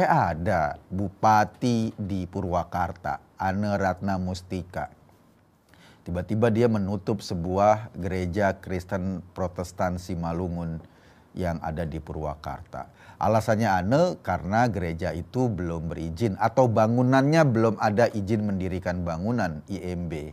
Ada bupati di Purwakarta, Ane Ratna Mustika. Tiba-tiba dia menutup sebuah gereja Kristen Protestan Simalungun yang ada di Purwakarta. Alasannya Ane karena gereja itu belum berizin atau bangunannya belum ada izin mendirikan bangunan IMB.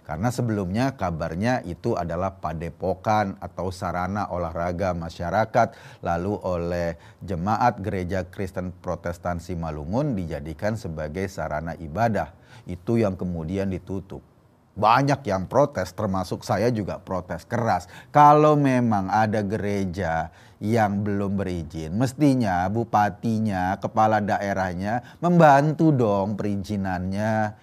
Karena sebelumnya kabarnya itu adalah padepokan atau sarana olahraga masyarakat, lalu oleh jemaat gereja Kristen Protestan Simalungun dijadikan sebagai sarana ibadah. Itu yang kemudian ditutup. Banyak yang protes, termasuk saya juga protes keras. Kalau memang ada gereja yang belum berizin, mestinya bupatinya, kepala daerahnya membantu dong perizinannya.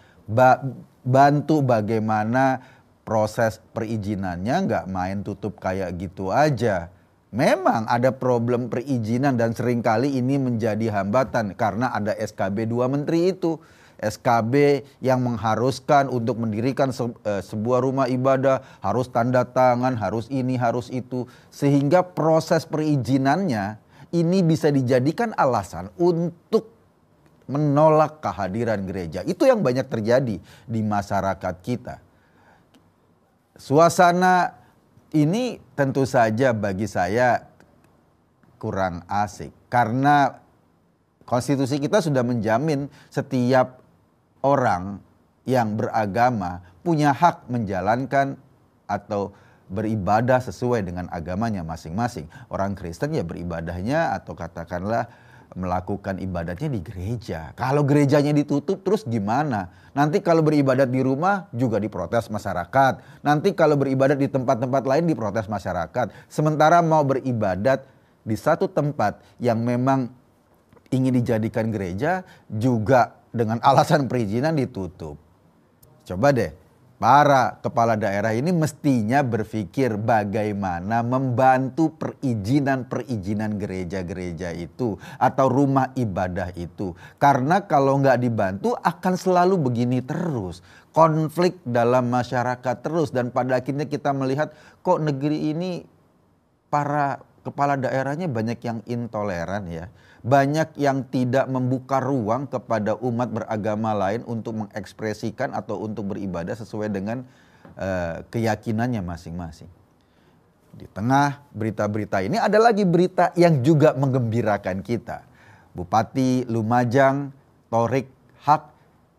Bantu bagaimana proses perizinannya, nggak main tutup kayak gitu aja. Memang ada problem perizinan dan seringkali ini menjadi hambatan karena ada SKB 2 menteri itu. SKB yang mengharuskan untuk mendirikan sebuah rumah ibadah harus tanda tangan, harus ini, harus itu. Sehingga proses perizinannya ini bisa dijadikan alasan untuk menolak kehadiran gereja. Itu yang banyak terjadi di masyarakat kita. Suasana ini tentu saja bagi saya kurang asik. Karena konstitusi kita sudah menjamin setiap orang yang beragama punya hak menjalankan atau beribadah sesuai dengan agamanya masing-masing. Orang Kristen ya beribadahnya atau katakanlah melakukan ibadatnya di gereja. Kalau gerejanya ditutup terus gimana? Nanti kalau beribadat di rumah juga diprotes masyarakat. Nanti kalau beribadat di tempat-tempat lain diprotes masyarakat. Sementara mau beribadat di satu tempat yang memang ingin dijadikan gereja juga dengan alasan perizinan ditutup. Coba deh, para kepala daerah ini mestinya berpikir bagaimana membantu perizinan gereja-gereja itu atau rumah ibadah itu. Karena kalau nggak dibantu akan selalu begini terus. Konflik dalam masyarakat terus dan pada akhirnya kita melihat kok negeri ini para kepala daerahnya banyak yang intoleran ya. Banyak yang tidak membuka ruang kepada umat beragama lain untuk mengekspresikan atau untuk beribadah sesuai dengan keyakinannya masing-masing. Di tengah berita-berita ini ada lagi berita yang juga menggembirakan kita. Bupati Lumajang, Thorik Haq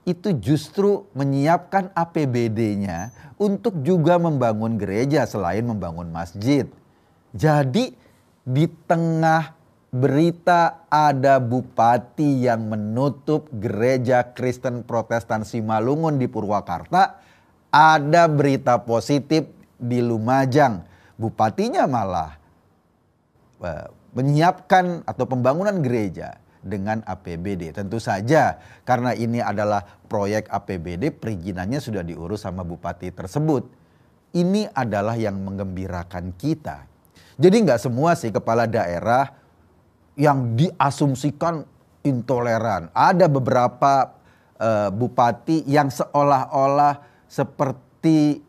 itu justru menyiapkan APBD-nya untuk juga membangun gereja selain membangun masjid. Jadi di tengah berita ada bupati yang menutup gereja Kristen Protestan Simalungun di Purwakarta, ada berita positif di Lumajang. Bupatinya malah menyiapkan atau pembangunan gereja dengan APBD. Tentu saja karena ini adalah proyek APBD, perizinannya sudah diurus sama bupati tersebut. Ini adalah yang menggembirakan kita. Jadi nggak semua sih kepala daerah yang diasumsikan intoleran. Ada beberapa bupati yang seolah-olah seperti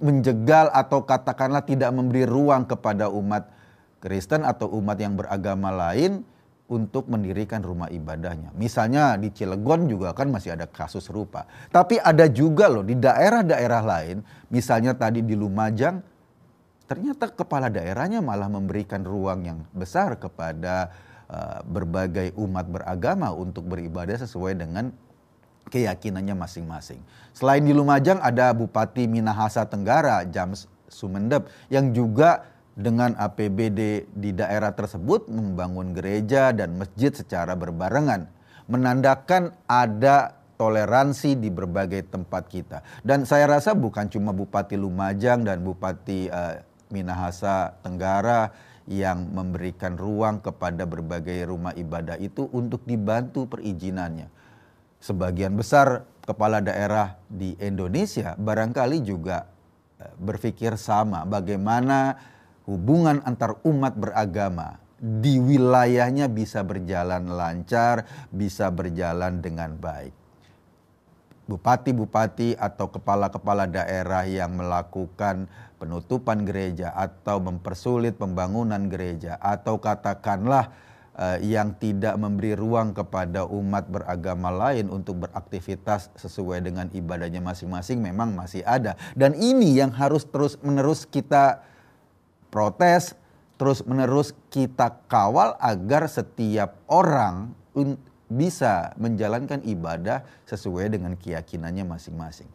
menjegal atau katakanlah tidak memberi ruang kepada umat Kristen atau umat yang beragama lain untuk mendirikan rumah ibadahnya. Misalnya di Cilegon juga kan masih ada kasus serupa. Tapi ada juga loh di daerah-daerah lain, misalnya tadi di Lumajang, ternyata kepala daerahnya malah memberikan ruang yang besar kepada berbagai umat beragama untuk beribadah sesuai dengan keyakinannya masing-masing. Selain di Lumajang ada Bupati Minahasa Tenggara, James Sumendep, yang juga dengan APBD di daerah tersebut membangun gereja dan masjid secara berbarengan. Menandakan ada toleransi di berbagai tempat kita. Dan saya rasa bukan cuma Bupati Lumajang dan Bupati Minahasa Tenggara yang memberikan ruang kepada berbagai rumah ibadah itu untuk dibantu perizinannya. Sebagian besar kepala daerah di Indonesia barangkali juga berpikir sama, bagaimana hubungan antar umat beragama di wilayahnya bisa berjalan lancar, bisa berjalan dengan baik. Bupati-bupati atau kepala-kepala daerah yang melakukan penutupan gereja atau mempersulit pembangunan gereja atau katakanlah yang tidak memberi ruang kepada umat beragama lain untuk beraktivitas sesuai dengan ibadahnya masing-masing memang masih ada. Dan ini yang harus terus-menerus kita protes, terus-menerus kita kawal agar setiap orang bisa menjalankan ibadah sesuai dengan keyakinannya masing-masing.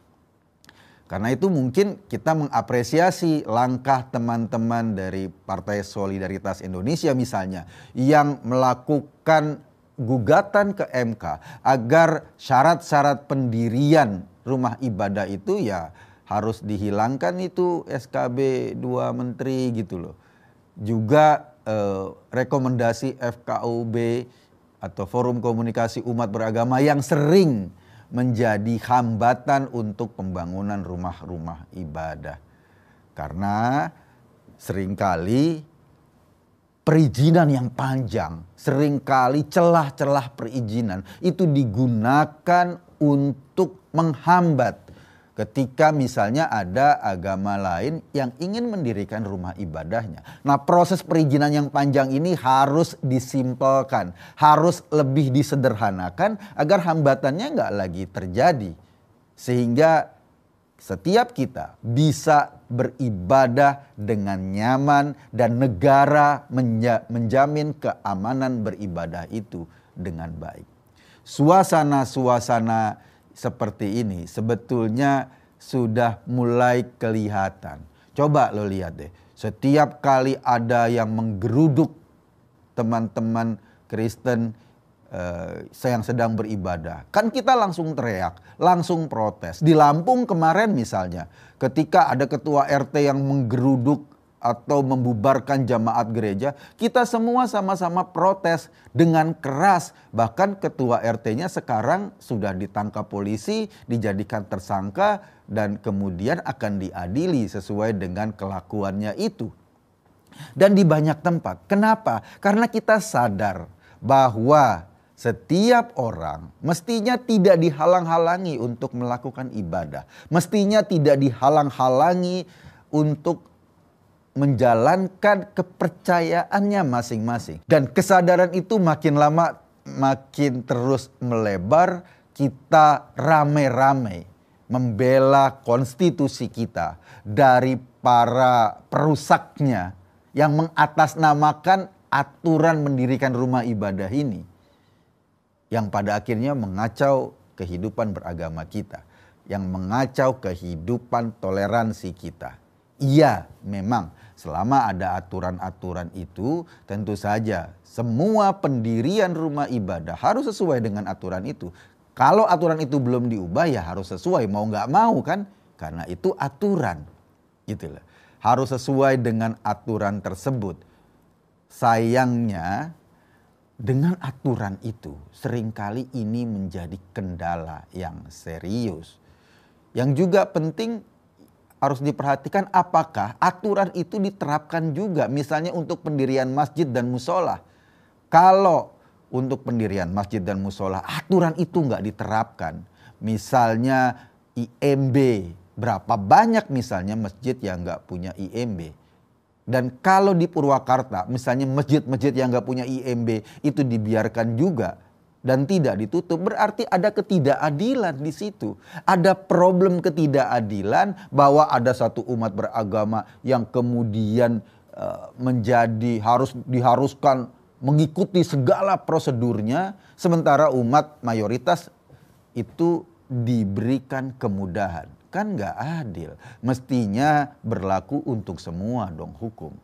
Karena itu mungkin kita mengapresiasi langkah teman-teman dari Partai Solidaritas Indonesia misalnya yang melakukan gugatan ke MK agar syarat-syarat pendirian rumah ibadah itu ya harus dihilangkan itu SKB 2 menteri gitu loh. Juga rekomendasi FKUB atau Forum Komunikasi Umat Beragama yang sering menjadi hambatan untuk pembangunan rumah-rumah ibadah. Karena seringkali perizinan yang panjang, seringkali celah-celah perizinan itu digunakan untuk menghambat ketika misalnya ada agama lain yang ingin mendirikan rumah ibadahnya. Nah, proses perizinan yang panjang ini harus disimpelkan, harus lebih disederhanakan agar hambatannya nggak lagi terjadi. Sehingga setiap kita bisa beribadah dengan nyaman dan negara menjamin keamanan beribadah itu dengan baik. Suasana-suasana seperti ini sebetulnya sudah mulai kelihatan. Coba lo lihat deh, setiap kali ada yang menggeruduk teman-teman Kristen yang sedang beribadah, kan kita langsung teriak, langsung protes. Di Lampung kemarin misalnya, ketika ada ketua RT yang menggeruduk atau membubarkan jamaat gereja, kita semua sama-sama protes dengan keras. Bahkan ketua RT-nya sekarang sudah ditangkap polisi, dijadikan tersangka dan kemudian akan diadili sesuai dengan kelakuannya itu. Dan di banyak tempat. Kenapa? Karena kita sadar bahwa setiap orang mestinya tidak dihalang-halangi untuk melakukan ibadah. Mestinya tidak dihalang-halangi untuk menjalankan kepercayaannya masing-masing. Dan kesadaran itu makin lama makin terus melebar. Kita rame-rame membela konstitusi kita dari para perusaknya yang mengatasnamakan aturan mendirikan rumah ibadah ini, yang pada akhirnya mengacau kehidupan beragama kita, yang mengacau kehidupan toleransi kita. Iya, memang selama ada aturan-aturan itu, tentu saja semua pendirian rumah ibadah harus sesuai dengan aturan itu. Kalau aturan itu belum diubah ya harus sesuai, mau nggak mau kan, karena itu aturan, gitu loh. Harus sesuai dengan aturan tersebut. Sayangnya dengan aturan itu seringkali ini menjadi kendala yang serius. Yang juga penting harus diperhatikan apakah aturan itu diterapkan juga misalnya untuk pendirian masjid dan musola. Kalau untuk pendirian masjid dan musola aturan itu nggak diterapkan, misalnya IMB, berapa banyak misalnya masjid yang nggak punya IMB. Dan kalau di Purwakarta misalnya masjid-masjid yang nggak punya IMB itu dibiarkan juga dan tidak ditutup, berarti ada ketidakadilan di situ. Ada problem ketidakadilan bahwa ada satu umat beragama yang kemudian diharuskan mengikuti segala prosedurnya, sementara umat mayoritas itu diberikan kemudahan. Kan nggak adil. Mestinya berlaku untuk semua dong hukum.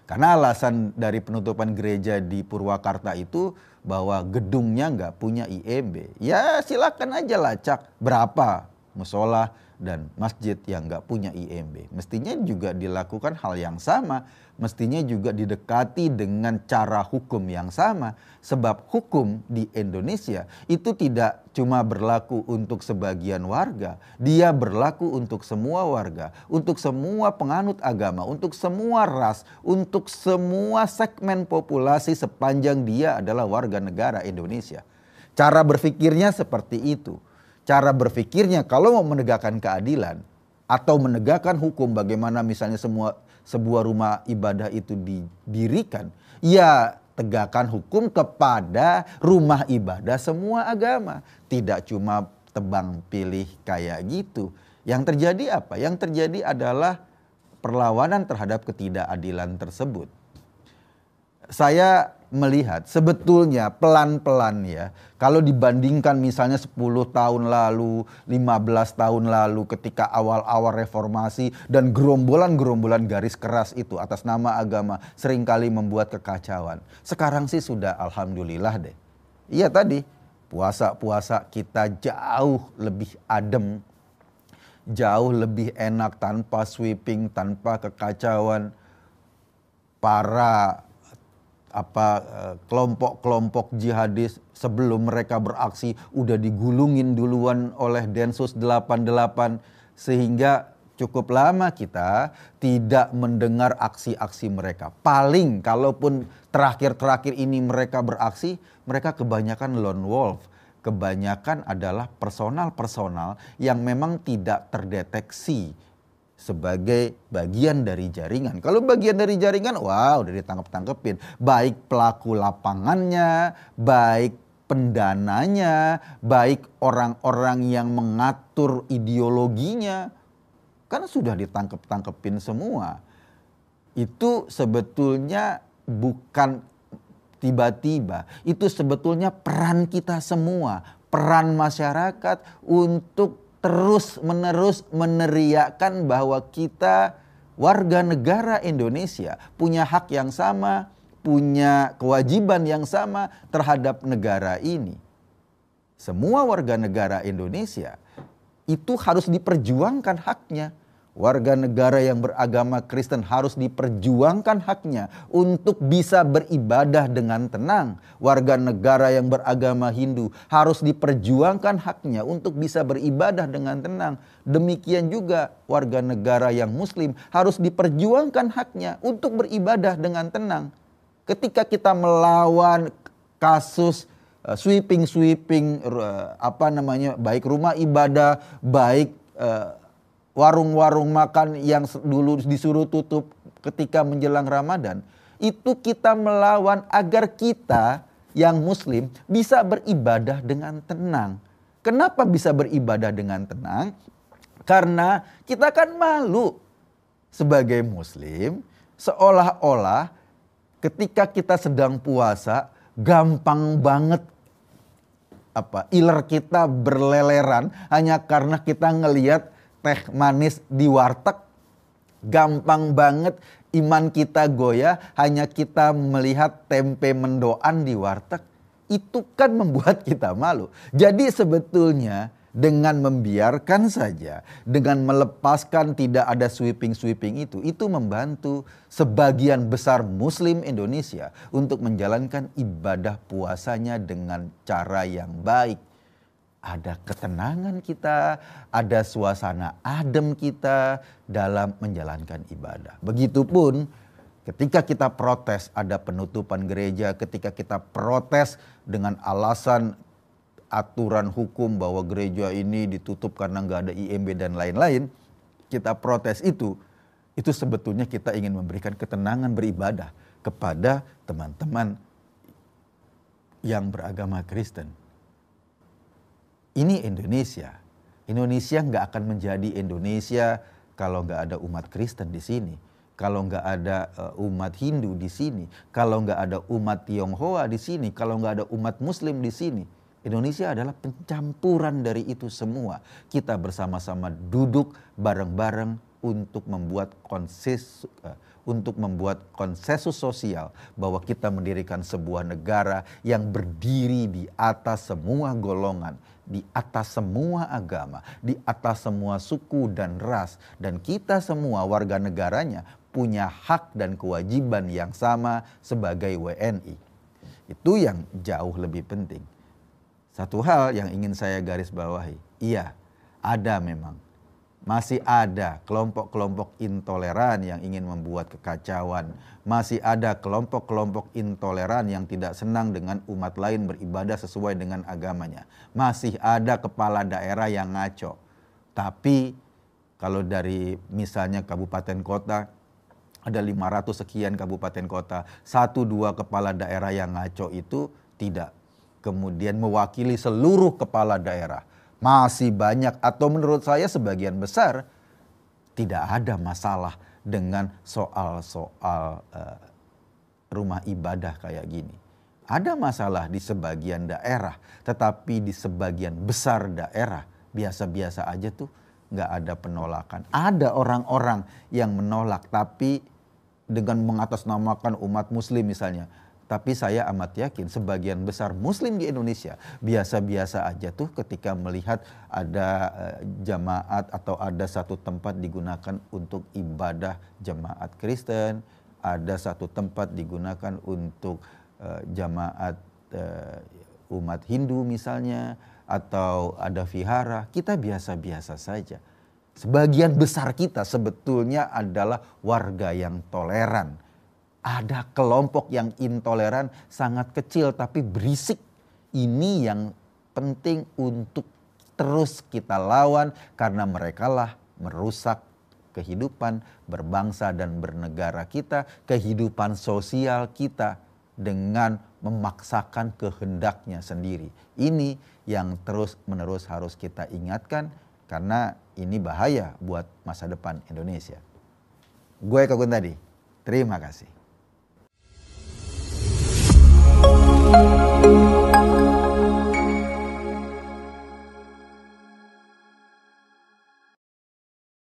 Karena alasan dari penutupan gereja di Purwakarta itu bahwa gedungnya nggak punya IMB. Ya silakan aja lacak berapa musola dan masjid yang nggak punya IMB. Mestinya juga dilakukan hal yang sama. Mestinya juga didekati dengan cara hukum yang sama. Sebab hukum di Indonesia itu tidak cuma berlaku untuk sebagian warga. Dia berlaku untuk semua warga, untuk semua penganut agama, untuk semua ras, untuk semua segmen populasi sepanjang dia adalah warga negara Indonesia. Cara berpikirnya seperti itu. Cara berpikirnya kalau mau menegakkan keadilan atau menegakkan hukum, bagaimana misalnya sebuah rumah ibadah itu didirikan, ya tegakkan hukum kepada rumah ibadah semua agama. Tidak cuma tebang pilih kayak gitu. Yang terjadi apa? Yang terjadi adalah perlawanan terhadap ketidakadilan tersebut. Saya melihat sebetulnya pelan-pelan ya, kalau dibandingkan misalnya 10 tahun lalu, 15 tahun lalu ketika awal-awal reformasi dan gerombolan-gerombolan garis keras itu atas nama agama seringkali membuat kekacauan. Sekarang sih sudah alhamdulillah deh. Iya tadi, puasa-puasa kita jauh lebih adem, jauh lebih enak tanpa sweeping, tanpa kekacauan. Para kelompok-kelompok jihadis sebelum mereka beraksi udah digulungin duluan oleh Densus 88 sehingga cukup lama kita tidak mendengar aksi-aksi mereka. Paling kalaupun terakhir-terakhir ini mereka beraksi, mereka kebanyakan lone wolf. Kebanyakan adalah personal-personal yang memang tidak terdeteksi sebagai bagian dari jaringan. Kalau bagian dari jaringan, wow, udah ditangkep-tangkepin. Baik pelaku lapangannya, baik pendananya, baik orang-orang yang mengatur ideologinya, kan sudah ditangkep-tangkepin semua. Itu sebetulnya bukan tiba-tiba, itu sebetulnya peran kita semua, peran masyarakat untuk terus-menerus meneriakkan bahwa kita warga negara Indonesia punya hak yang sama, punya kewajiban yang sama terhadap negara ini. Semua warga negara Indonesia itu harus diperjuangkan haknya. Warga negara yang beragama Kristen harus diperjuangkan haknya untuk bisa beribadah dengan tenang. Warga negara yang beragama Hindu harus diperjuangkan haknya untuk bisa beribadah dengan tenang. Demikian juga warga negara yang Muslim harus diperjuangkan haknya untuk beribadah dengan tenang. Ketika kita melawan kasus sweeping baik rumah ibadah, baik warung-warung makan yang dulu disuruh tutup ketika menjelang Ramadan, itu kita melawan agar kita yang Muslim bisa beribadah dengan tenang. Kenapa bisa beribadah dengan tenang? Karena kita kan malu sebagai Muslim, seolah-olah ketika kita sedang puasa gampang banget iler kita berleleran hanya karena kita ngelihat teh manis di warteg. Gampang banget iman kita goyah hanya kita melihat tempe mendoan di warteg. Itu kan membuat kita malu. Jadi sebetulnya dengan membiarkan saja, dengan melepaskan tidak ada sweeping-sweeping itu membantu sebagian besar Muslim Indonesia untuk menjalankan ibadah puasanya dengan cara yang baik. Ada ketenangan kita, ada suasana adem kita dalam menjalankan ibadah. Begitupun ketika kita protes ada penutupan gereja, ketika kita protes dengan alasan aturan hukum bahwa gereja ini ditutup karena nggak ada IMB dan lain-lain, kita protes itu sebetulnya kita ingin memberikan ketenangan beribadah kepada teman-teman yang beragama Kristen. Ini Indonesia. Indonesia nggak akan menjadi Indonesia kalau nggak ada umat Kristen di sini, kalau nggak ada umat Hindu di sini, kalau nggak ada umat Tionghoa di sini, kalau nggak ada umat Muslim di sini. Indonesia adalah pencampuran dari itu semua. Kita bersama-sama duduk bareng-bareng untuk membuat konsensus sosial bahwa kita mendirikan sebuah negara yang berdiri di atas semua golongan, di atas semua agama, di atas semua suku dan ras, dan kita semua warga negaranya punya hak dan kewajiban yang sama sebagai WNI. Itu yang jauh lebih penting. Satu hal yang ingin saya garis bawahi, iya, ada memang. Masih ada kelompok-kelompok intoleran yang ingin membuat kekacauan. Masih ada kelompok-kelompok intoleran yang tidak senang dengan umat lain beribadah sesuai dengan agamanya. Masih ada kepala daerah yang ngaco. Tapi kalau dari misalnya kabupaten kota, ada 500 sekian kabupaten kota, 1-2 kepala daerah yang ngaco itu tidak kemudian mewakili seluruh kepala daerah. Masih banyak atau menurut saya sebagian besar tidak ada masalah dengan soal-soal rumah ibadah kayak gini. Ada masalah di sebagian daerah, tetapi di sebagian besar daerah biasa-biasa aja tuh nggak ada penolakan. Ada orang-orang yang menolak, tapi dengan mengatasnamakan umat muslim misalnya. Tapi saya amat yakin sebagian besar muslim di Indonesia biasa-biasa aja tuh ketika melihat ada jemaat atau ada satu tempat digunakan untuk ibadah jemaat Kristen, ada satu tempat digunakan untuk jemaat umat Hindu misalnya, atau ada vihara, kita biasa-biasa saja. Sebagian besar kita sebetulnya adalah warga yang toleran. Ada kelompok yang intoleran sangat kecil tapi berisik. Ini yang penting untuk terus kita lawan karena merekalah merusak kehidupan berbangsa dan bernegara kita, kehidupan sosial kita dengan memaksakan kehendaknya sendiri. Ini yang terus-menerus harus kita ingatkan karena ini bahaya buat masa depan Indonesia. Gue Eka Guntadi, terima kasih.